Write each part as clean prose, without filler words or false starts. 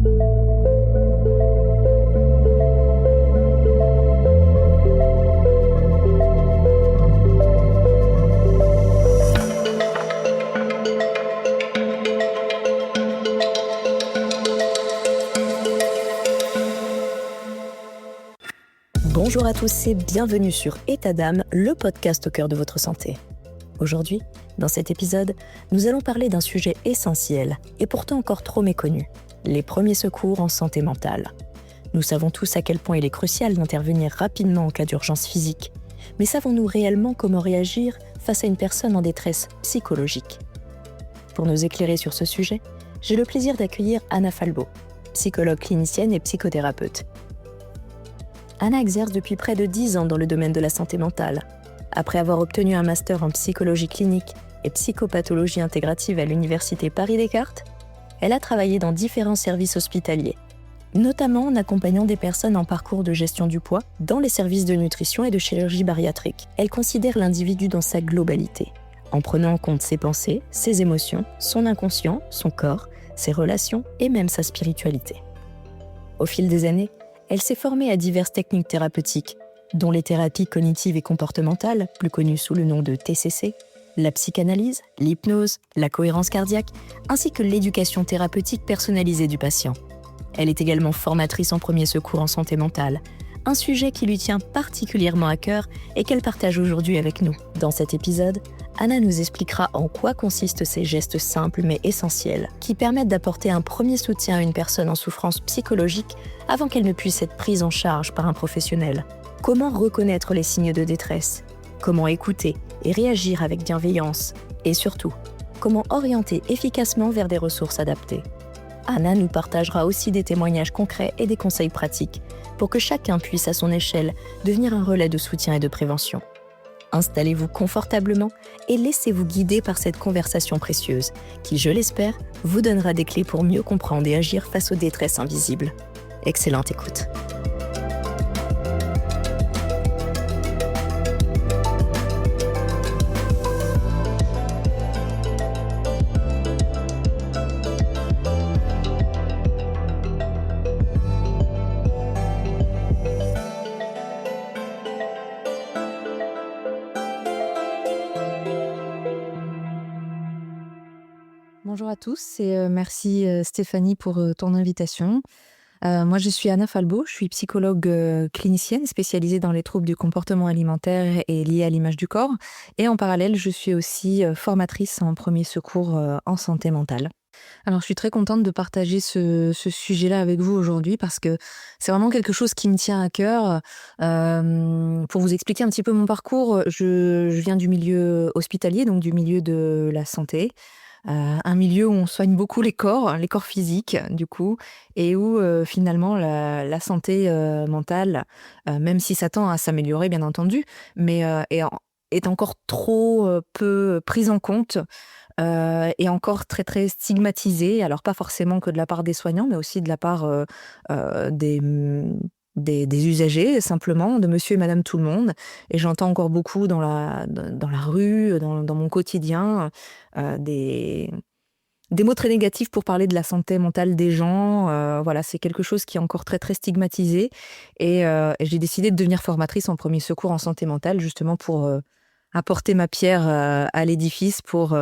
Bonjour à tous et bienvenue sur État d'âme, le podcast au cœur de votre santé. Aujourd'hui, dans cet épisode, nous allons parler d'un sujet essentiel et pourtant encore trop méconnu, les premiers secours en santé mentale. Nous savons tous à quel point il est crucial d'intervenir rapidement en cas d'urgence physique, mais savons-nous réellement comment réagir face à une personne en détresse psychologique ? Pour nous éclairer sur ce sujet, j'ai le plaisir d'accueillir Anna Falbo, psychologue clinicienne et psychothérapeute. Anna exerce depuis près de 10 ans dans le domaine de la santé mentale. Après avoir obtenu un master en psychologie clinique et psychopathologie intégrative à l'université Paris-Descartes, elle a travaillé dans différents services hospitaliers, notamment en accompagnant des personnes en parcours de gestion du poids dans les services de nutrition et de chirurgie bariatrique. Elle considère l'individu dans sa globalité, en prenant en compte ses pensées, ses émotions, son inconscient, son corps, ses relations et même sa spiritualité. Au fil des années, elle s'est formée à diverses techniques thérapeutiques, dont les thérapies cognitives et comportementales, plus connues sous le nom de TCC, la psychanalyse, l'hypnose, la cohérence cardiaque, ainsi que l'éducation thérapeutique personnalisée du patient. Elle est également formatrice en premiers secours en santé mentale, un sujet qui lui tient particulièrement à cœur et qu'elle partage aujourd'hui avec nous. Dans cet épisode, Anna nous expliquera en quoi consistent ces gestes simples mais essentiels qui permettent d'apporter un premier soutien à une personne en souffrance psychologique avant qu'elle ne puisse être prise en charge par un professionnel. Comment reconnaître les signes de détresse ? Comment écouter et réagir avec bienveillance ? Et surtout, comment orienter efficacement vers des ressources adaptées ? Anna nous partagera aussi des témoignages concrets et des conseils pratiques pour que chacun puisse à son échelle devenir un relais de soutien et de prévention. Installez-vous confortablement et laissez-vous guider par cette conversation précieuse qui, je l'espère, vous donnera des clés pour mieux comprendre et agir face aux détresses invisibles. Excellente écoute. Bonjour à tous et merci Stéphanie pour ton invitation. Moi je suis Anna Falbo, je suis psychologue clinicienne spécialisée dans les troubles du comportement alimentaire et liés à l'image du corps. Et en parallèle, je suis aussi formatrice en premiers secours en santé mentale. Alors je suis très contente de partager ce sujet-là avec vous aujourd'hui parce que c'est vraiment quelque chose qui me tient à cœur. Pour vous expliquer un petit peu mon parcours, je viens du milieu hospitalier, donc du milieu de la santé. Un milieu où on soigne beaucoup les corps physiques du coup, et où finalement la santé mentale, même si ça tend à s'améliorer bien entendu, mais est encore trop peu prise en compte et encore très très stigmatisée. Alors pas forcément que de la part des soignants, mais aussi de la part des usagers, simplement, de monsieur et madame tout le monde. Et j'entends encore beaucoup dans la rue, dans mon quotidien, des mots très négatifs pour parler de la santé mentale des gens. Voilà, c'est quelque chose qui est encore très très stigmatisé. Et j'ai décidé de devenir formatrice en premier secours en santé mentale, justement pour apporter ma pierre à l'édifice, pour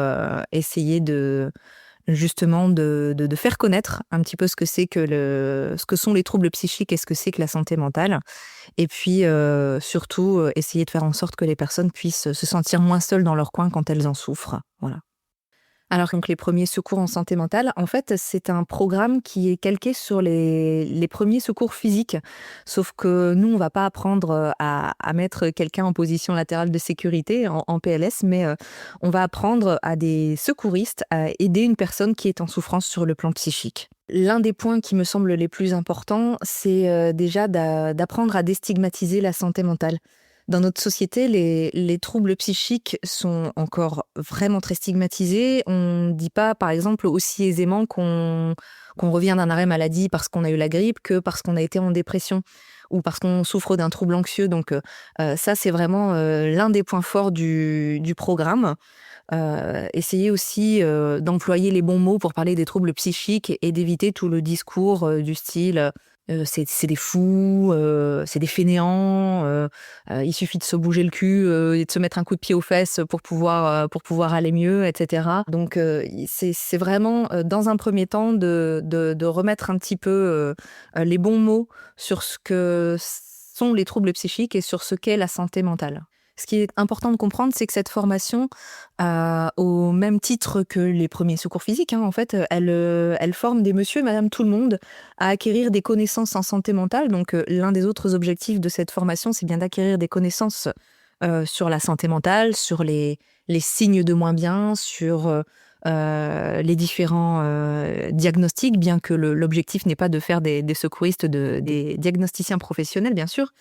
essayer de faire connaître un petit peu ce que c'est ce que sont les troubles psychiques et ce que c'est que la santé mentale. Et puis, surtout, essayer de faire en sorte que les personnes puissent se sentir moins seules dans leur coin quand elles en souffrent. Voilà. Alors, donc, les premiers secours en santé mentale, en fait, c'est un programme qui est calqué sur les premiers secours physiques. Sauf que nous, on va pas apprendre à mettre quelqu'un en position latérale de sécurité, en PLS, mais on va apprendre à des secouristes à aider une personne qui est en souffrance sur le plan psychique. L'un des points qui me semble les plus importants, c'est déjà d'apprendre à déstigmatiser la santé mentale. Dans notre société, les troubles psychiques sont encore vraiment très stigmatisés. On ne dit pas, par exemple, aussi aisément qu'on revient d'un arrêt maladie parce qu'on a eu la grippe que parce qu'on a été en dépression ou parce qu'on souffre d'un trouble anxieux. Donc ça, c'est vraiment l'un des points forts du programme. essayer aussi d'employer les bons mots pour parler des troubles psychiques et d'éviter tout le discours du style c'est des fous, c'est des fainéants, il suffit de se bouger le cul et de se mettre un coup de pied aux fesses pour pouvoir aller mieux, etc. Donc c'est vraiment dans un premier temps de remettre un petit peu les bons mots sur ce que sont les troubles psychiques et sur ce qu'est la santé mentale. Ce qui est important de comprendre, c'est que cette formation, au même titre que les premiers secours physiques, en fait, elle forme des monsieur et madame tout le monde à acquérir des connaissances en santé mentale. Donc, l'un des autres objectifs de cette formation, c'est bien d'acquérir des connaissances sur la santé mentale, sur les signes de moins bien, sur les différents diagnostics, bien que l'objectif n'est pas de faire des secouristes, des diagnosticiens professionnels, bien sûr,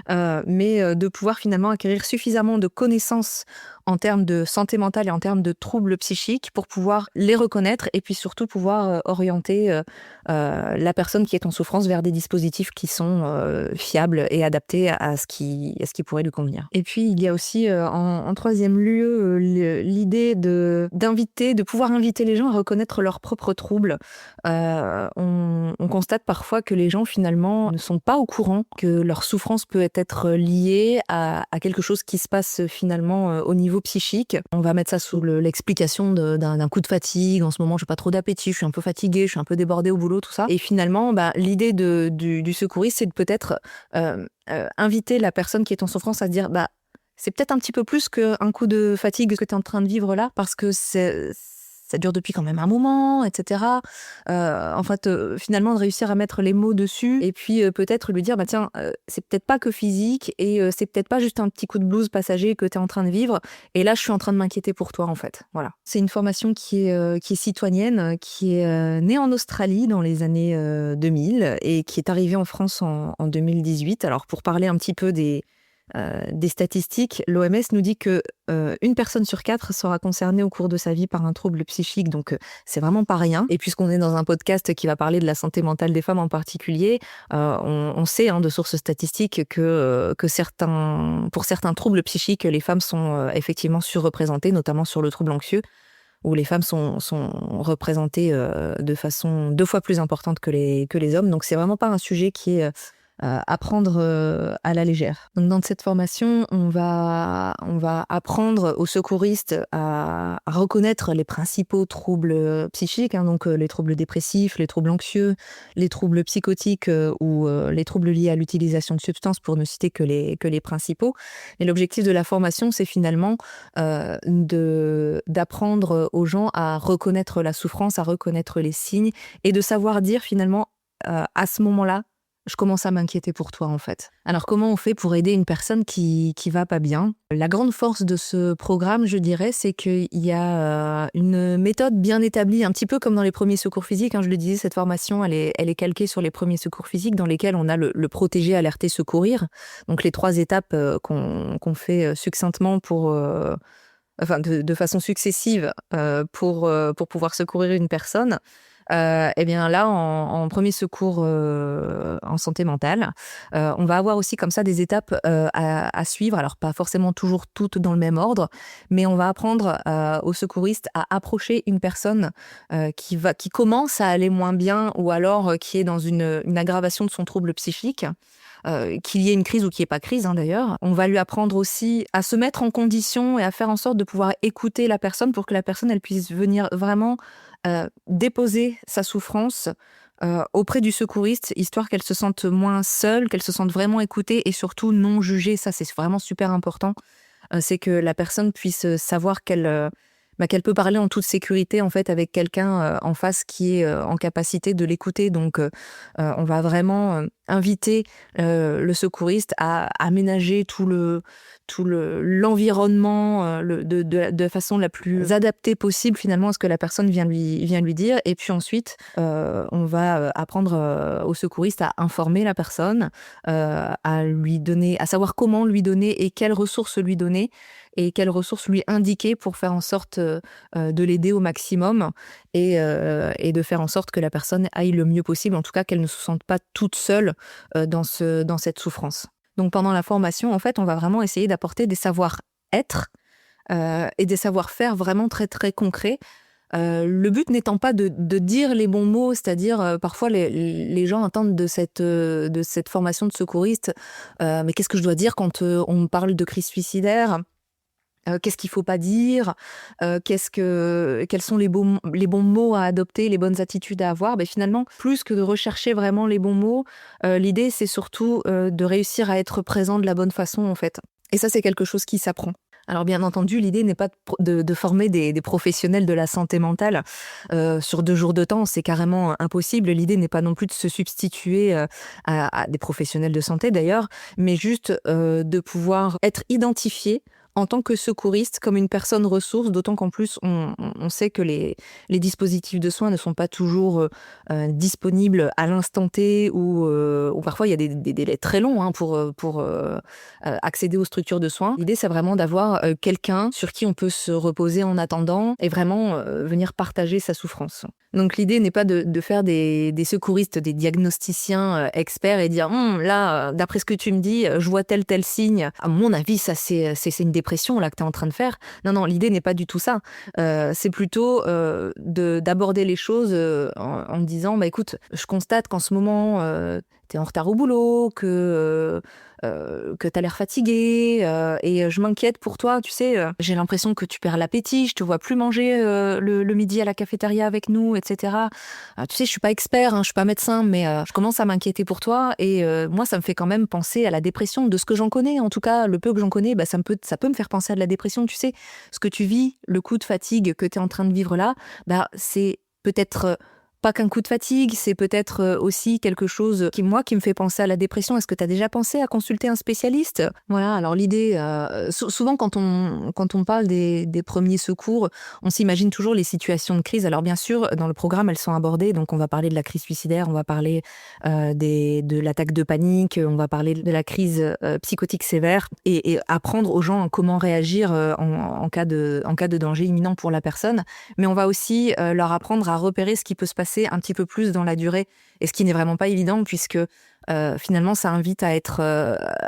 mais de pouvoir finalement acquérir suffisamment de connaissances en termes de santé mentale et en termes de troubles psychiques pour pouvoir les reconnaître et puis surtout pouvoir orienter la personne qui est en souffrance vers des dispositifs qui sont fiables et adaptés à ce qui pourrait lui convenir. Et puis il y a aussi en troisième lieu l'idée de pouvoir inviter les gens à reconnaître leurs propres troubles. On constate parfois que les gens finalement ne sont pas au courant que leur souffrance peut être liée à quelque chose qui se passe finalement au niveau psychique. On va mettre ça sous l'explication d'un coup de fatigue. En ce moment, j'ai pas trop d'appétit, je suis un peu fatiguée, je suis un peu débordée au boulot, tout ça. Et finalement, l'idée du secouriste, c'est de peut-être inviter la personne qui est en souffrance à se dire c'est peut-être un petit peu plus qu'un coup de fatigue que tu es en train de vivre là, parce que ça dure depuis quand même un moment, etc. En fait, finalement, de réussir à mettre les mots dessus et puis peut-être lui dire, tiens, c'est peut-être pas que physique et c'est peut-être pas juste un petit coup de blues passager que tu es en train de vivre. Et là, je suis en train de m'inquiéter pour toi, en fait. Voilà. C'est une formation qui est citoyenne, qui est née en Australie dans les années 2000 et qui est arrivée en France en 2018. Alors, pour parler un petit peu des statistiques, l'OMS nous dit que une personne sur 4 sera concernée au cours de sa vie par un trouble psychique, donc c'est vraiment pas rien. Et puisqu'on est dans un podcast qui va parler de la santé mentale des femmes en particulier, on sait de sources statistiques que pour certains troubles psychiques, les femmes sont effectivement surreprésentées, notamment sur le trouble anxieux, où les femmes sont représentées de façon 2 fois plus importante que les hommes. Donc c'est vraiment pas un sujet qui est à prendre à la légère. Donc dans cette formation, on va apprendre aux secouristes à reconnaître les principaux troubles psychiques, donc les troubles dépressifs, les troubles anxieux, les troubles psychotiques ou les troubles liés à l'utilisation de substances, pour ne citer que les principaux. Et l'objectif de la formation, c'est finalement d'apprendre aux gens à reconnaître la souffrance, à reconnaître les signes et de savoir dire finalement à ce moment-là, je commence à m'inquiéter pour toi, en fait. Alors, comment on fait pour aider une personne qui va pas bien ? La grande force de ce programme, je dirais, c'est qu'il y a une méthode bien établie, un petit peu comme dans les premiers secours physiques. Je le disais, cette formation, elle est calquée sur les premiers secours physiques, dans lesquels on a le protéger, alerter, secourir. Donc, les 3 étapes qu'on fait succinctement de façon successive pour pouvoir secourir une personne. Et bien là, en premier secours en santé mentale, on va avoir aussi comme ça des étapes à suivre. Alors pas forcément toujours toutes dans le même ordre, mais on va apprendre aux secouristes à approcher une personne qui commence à aller moins bien ou alors qui est dans une aggravation de son trouble psychique. Qu'il y ait une crise ou qu'il n'y ait pas crise d'ailleurs. On va lui apprendre aussi à se mettre en condition et à faire en sorte de pouvoir écouter la personne pour que la personne elle puisse venir vraiment déposer sa souffrance auprès du secouriste, histoire qu'elle se sente moins seule, qu'elle se sente vraiment écoutée et surtout non jugée. Ça, c'est vraiment super important. C'est que la personne puisse savoir qu'elle peut parler en toute sécurité en fait avec quelqu'un en face qui est en capacité de l'écouter. Donc on va vraiment inviter le secouriste à aménager tout l'environnement de façon la plus adaptée possible finalement à ce que la personne vient lui dire. Et puis ensuite on va apprendre au secouriste à informer la personne, à savoir comment lui donner et quelles ressources lui donner et quelles ressources lui indiquer pour faire en sorte de l'aider au maximum et de faire en sorte que la personne aille le mieux possible, en tout cas qu'elle ne se sente pas toute seule dans cette souffrance. Donc pendant la formation, en fait, on va vraiment essayer d'apporter des savoir-être et des savoir-faire vraiment très, très concrets. Le but n'étant pas de dire les bons mots, c'est-à-dire parfois les gens attendent de cette formation de secouriste, mais qu'est-ce que je dois dire quand on me parle de crise suicidaire? Qu'est-ce qu'il faut pas dire? Quels sont les bons mots à adopter, les bonnes attitudes à avoir? Ben finalement, plus que de rechercher vraiment les bons mots, l'idée c'est surtout de réussir à être présent de la bonne façon en fait. Et ça, c'est quelque chose qui s'apprend. Alors bien entendu, l'idée n'est pas de former des professionnels de la santé mentale sur 2 jours de temps, c'est carrément impossible. L'idée n'est pas non plus de se substituer à des professionnels de santé d'ailleurs, mais juste de pouvoir être identifié en tant que secouriste comme une personne ressource, d'autant qu'en plus on sait que les dispositifs de soins ne sont pas toujours disponibles à l'instant T ou parfois il y a des délais très longs pour accéder aux structures de soins. L'idée, c'est vraiment d'avoir quelqu'un sur qui on peut se reposer en attendant et vraiment venir partager sa souffrance. Donc l'idée n'est pas de faire des secouristes, des diagnosticiens experts et dire là, d'après ce que tu me dis, je vois tel signe. À mon avis, ça c'est une dépression là que tu es en train de faire. Non, l'idée n'est pas du tout ça. C'est plutôt d'aborder les choses en disant écoute, je constate qu'en ce moment, tu es en retard au boulot, que tu as l'air fatigué et je m'inquiète pour toi, tu sais, j'ai l'impression que tu perds l'appétit, je te vois plus manger le midi à la cafétéria avec nous, etc. Tu sais, je suis pas expert, je suis pas médecin, mais je commence à m'inquiéter pour toi et moi, ça me fait quand même penser à la dépression, de ce que j'en connais. En tout cas, le peu que j'en connais, ça peut me faire penser à de la dépression, tu sais. Ce que tu vis, le coup de fatigue que tu es en train de vivre là, c'est peut-être pas qu'un coup de fatigue, c'est peut-être aussi quelque chose qui me fait penser à la dépression. Est-ce que tu as déjà pensé à consulter un spécialiste? Voilà, alors l'idée, souvent quand on parle des premiers secours, on s'imagine toujours les situations de crise. Alors bien sûr, dans le programme, elles sont abordées, donc on va parler de la crise suicidaire, on va parler de l'attaque de panique, on va parler de la crise psychotique sévère et apprendre aux gens comment réagir en cas de danger imminent pour la personne. Mais on va aussi leur apprendre à repérer ce qui peut se passer un petit peu plus dans la durée, et ce qui n'est vraiment pas évident puisque finalement ça invite à être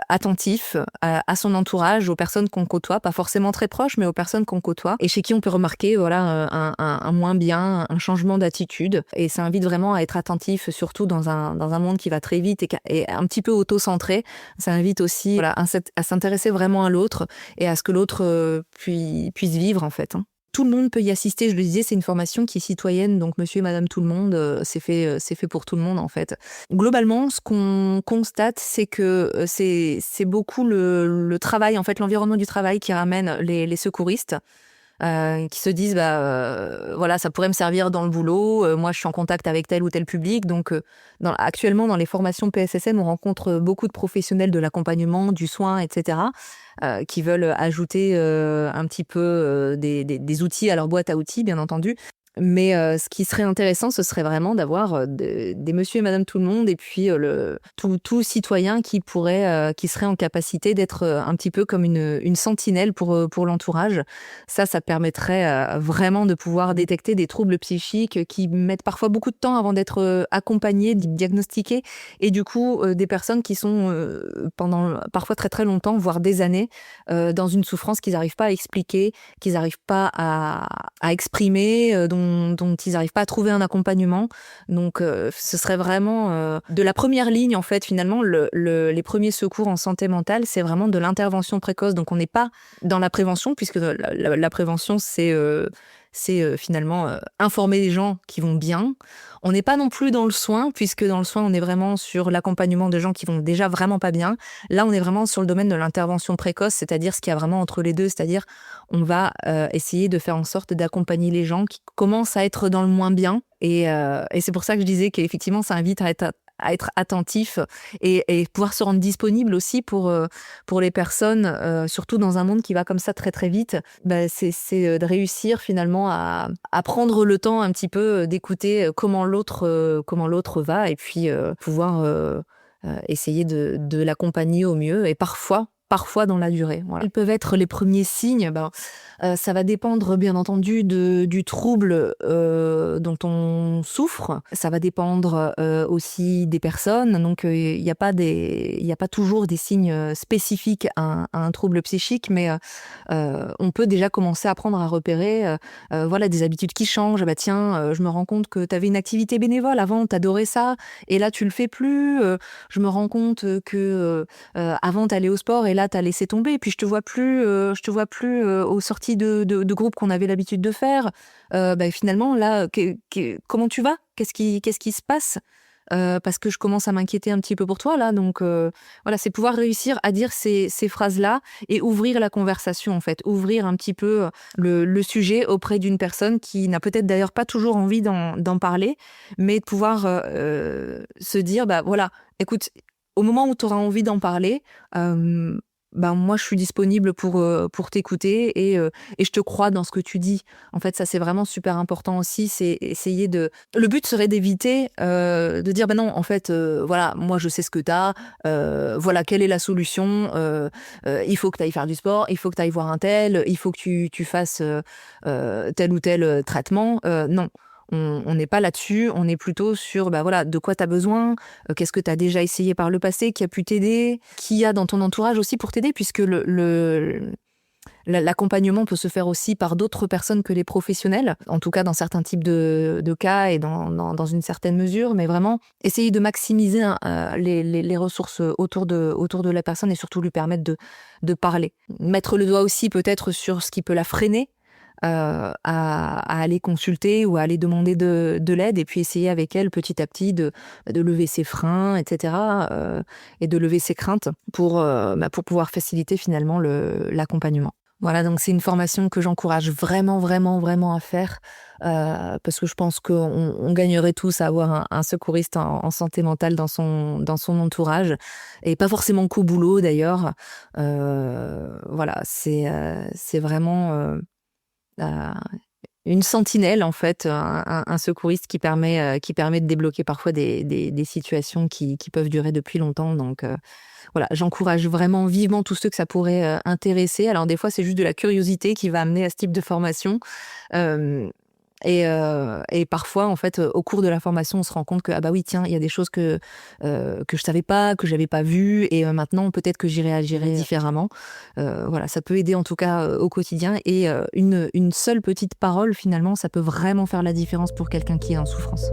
attentif à son entourage, aux personnes qu'on côtoie, pas forcément très proches, mais aux personnes qu'on côtoie et chez qui on peut remarquer un moins bien, un changement d'attitude, et ça invite vraiment à être attentif, surtout dans un monde qui va très vite et un petit peu auto-centré. Ça invite aussi à s'intéresser vraiment à l'autre et à ce que l'autre puisse vivre en fait. Tout le monde peut y assister, je le disais, c'est une formation qui est citoyenne, donc monsieur et madame tout le monde, c'est fait pour tout le monde en fait. Globalement, ce qu'on constate, c'est que c'est beaucoup le travail, en fait, l'environnement du travail qui ramène les secouristes. Qui se disent voilà, ça pourrait me servir dans le boulot, moi je suis en contact avec tel ou tel public, donc actuellement dans les formations PSSM on rencontre beaucoup de professionnels de l'accompagnement, du soin, etc., qui veulent ajouter un petit peu des outils à leur boîte à outils, bien entendu. Mais ce qui serait intéressant, ce serait vraiment d'avoir des monsieur et madame tout le monde, et puis tout citoyen qui serait en capacité d'être un petit peu comme une sentinelle pour l'entourage. Ça permettrait vraiment de pouvoir détecter des troubles psychiques qui mettent parfois beaucoup de temps avant d'être accompagnés, diagnostiqués, et du coup des personnes qui sont pendant parfois très très longtemps, voire des années, dans une souffrance qu'ils n'arrivent pas à expliquer, qu'ils n'arrivent pas à exprimer, dont ils n'arrivent pas à trouver un accompagnement. Donc ce serait vraiment de la première ligne en fait. Finalement, les premiers secours en santé mentale, c'est vraiment de l'intervention précoce. Donc on n'est pas dans la prévention, puisque la prévention c'est finalement informer les gens qui vont bien. On n'est pas non plus dans le soin, puisque dans le soin, on est vraiment sur l'accompagnement de gens qui vont déjà vraiment pas bien. Là, on est vraiment sur le domaine de l'intervention précoce, c'est-à-dire ce qu'il y a vraiment entre les deux, c'est-à-dire on va essayer de faire en sorte d'accompagner les gens qui commencent à être dans le moins bien. Et c'est pour ça que je disais qu'effectivement, ça invite à être attentif et pouvoir se rendre disponible aussi pour les personnes, surtout dans un monde qui va comme ça très très vite. C'est de réussir finalement à prendre le temps un petit peu d'écouter comment l'autre va, et puis pouvoir essayer de l'accompagner au mieux. Et parfois, parfois dans la durée. Voilà. Quels peuvent être les premiers signes? Ça va dépendre bien entendu du trouble dont on souffre. Ça va dépendre aussi des personnes. Donc il n'y a pas toujours des signes spécifiques à un trouble psychique, mais on peut déjà commencer à apprendre à repérer voilà, des habitudes qui changent. Tiens, je me rends compte que tu avais une activité bénévole avant, tu adorais ça, et là tu le fais plus. Je me rends compte que avant tu allais au sport et là tu as laissé tomber, et puis je te vois plus aux sorties de groupes qu'on avait l'habitude de faire. Finalement là, comment tu vas? Qu'est-ce qui se passe? Parce que je commence à m'inquiéter un petit peu pour toi là, donc voilà, c'est pouvoir réussir à dire ces phrases-là et ouvrir la conversation en fait, ouvrir un petit peu le sujet auprès d'une personne qui n'a peut-être d'ailleurs pas toujours envie d'en parler, mais de pouvoir se dire voilà, écoute, au moment où tu auras envie d'en parler, moi je suis disponible pour t'écouter et je te crois dans ce que tu dis. En fait, ça c'est vraiment super important aussi, c'est essayer de... Le but serait d'éviter de dire non, en fait, voilà, moi je sais ce que t'as, voilà, quelle est la solution, il faut que tu ailles faire du sport, il faut que tu ailles voir un tel, il faut que tu fasses tel ou tel traitement. Non. On n'est pas là-dessus, on est plutôt sur voilà, de quoi tu as besoin, qu'est-ce que tu as déjà essayé par le passé, qui a pu t'aider, qui y a dans ton entourage aussi pour t'aider, puisque l'accompagnement peut se faire aussi par d'autres personnes que les professionnels, en tout cas dans certains types de cas et dans une certaine mesure, mais vraiment essayer de maximiser les ressources autour de la personne et surtout lui permettre de parler. Mettre le doigt aussi peut-être sur ce qui peut la freiner, à aller consulter ou à aller demander de l'aide, et puis essayer avec elle petit à petit de lever ses freins, etc., et de lever ses craintes pour pouvoir faciliter finalement l'accompagnement. Voilà, donc c'est une formation que j'encourage vraiment, vraiment, vraiment à faire, parce que je pense qu'on gagnerait tous à avoir un secouriste en santé mentale dans son entourage, et pas forcément qu'au boulot d'ailleurs. Voilà, c'est vraiment... une sentinelle en fait, un secouriste qui permet de débloquer parfois des situations qui peuvent durer depuis longtemps. Donc voilà, j'encourage vraiment vivement tous ceux que ça pourrait intéresser. Alors des fois c'est juste de la curiosité qui va amener à ce type de formation, et parfois en fait au cours de la formation on se rend compte que oui, tiens, il y a des choses que je savais pas, que j'avais pas vues, et maintenant peut-être que j'y réagirai différemment. Voilà, ça peut aider en tout cas au quotidien, et une seule petite parole finalement, ça peut vraiment faire la différence pour quelqu'un qui est en souffrance.